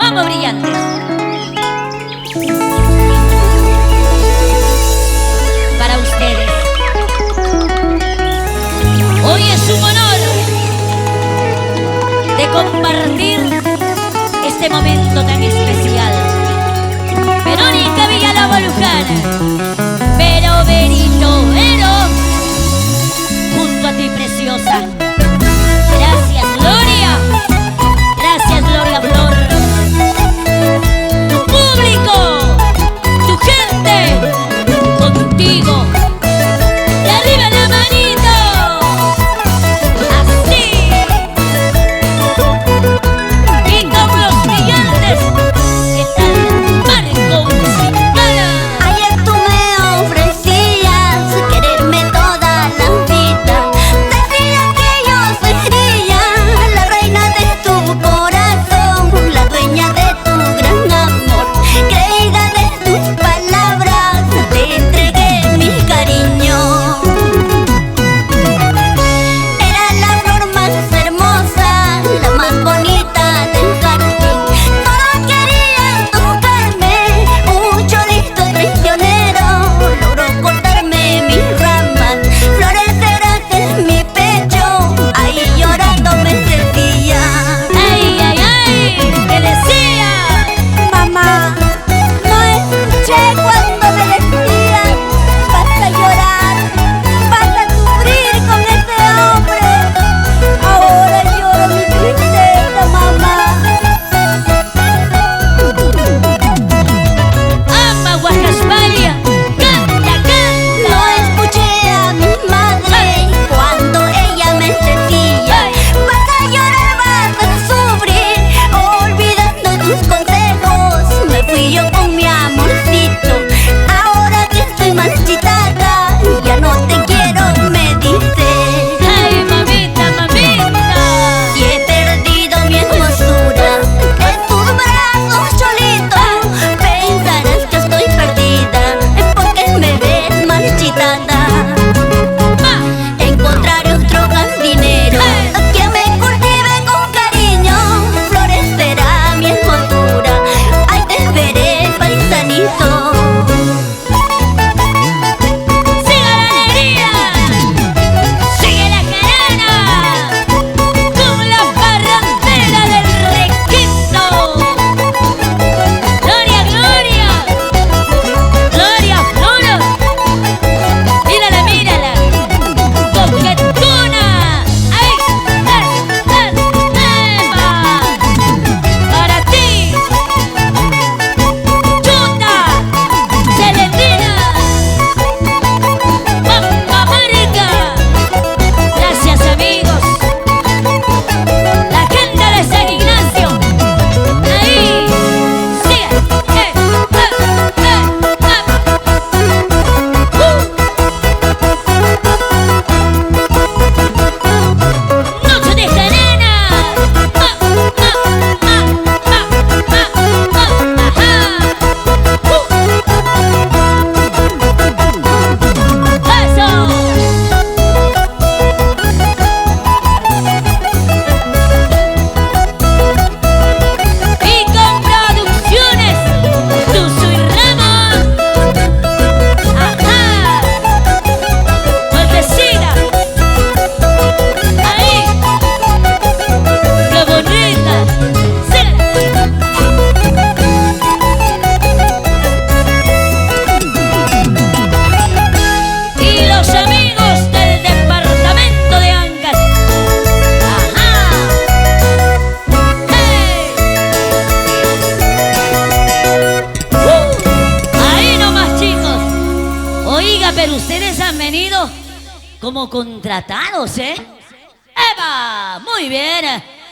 Vamos, brillantes. Para ustedes. Hoy es un honor de compartir este momento tan especial. Verónica Villalobos Luján, Vero Verito Vero, junto a ti, preciosa. Gracias, Gloria. Gracias, Gloria Flor. Tu público, tu gente, contigo. De arriba la manito. Así. Y con los brillantes. ¿Qué tal? Marco Musical. Ayer tú me ofrecías quererme toda la vida. Decías que yo sería la reina de tu corazón, la dueña de tu gran amor. Creída de tus palabras, te entregué mi cariño. Era la flor más hermosa, la más bonita del jardín. Todos querían tocarme, un cholito traicionero logró cortarme mis ramas. Florecerás en mi pecho, ahí llorando me decía. ¡Ay, ay, ay! ¿Qué decía? Mamá, no escuché cuando me decían: vas a llorar, vas a sufrir con ese hombre. Ahora lloro mi tristeza, mamá. ¡Ama Guajaspalia! ¡Canta, No canta! escuché a mi madre cuando ella me decía: vas a llorar, vas a sufrir, olvidando tus consejos. Me fui yo con mi amorcito, ahora que estoy marchitada, ya no te quiero, me dice. ¡Ay, mamita, mamita! Y he perdido mi hermosura en tus brazos, cholito. Pensarás que estoy perdida porque me ves marchitada. Encontraré otro jardinero que me cultive con cariño. Florecerá mi hermosura, ahí te veré, paisanito. ¡Siga la alegría! ¡Sigue la jarana! ¡Con la parrandera del requinto! ¡Gloria, Gloria! ¡Gloria Flor! ¡Mírala, mírala! ¡Coquetona! ¡Ay! ¡Eva! ¡Para ti! ¡Chuta! ¡Celentina! ¡Mamma Marica! Gracias, amigos. La gente de San Ignacio. Ahí. Sigue. Noche de jarana. Y con producciones Tuzo y Ramos. Ajá. Vuelvecita. Ahí. Qué bonita. Y los amigos del departamento de Ancash. Ajá. ¡Hey! Ahí nomás, chicos. Oiga, pero ustedes han venido como contratados, ¿eh? ¡Eva! Muy bien.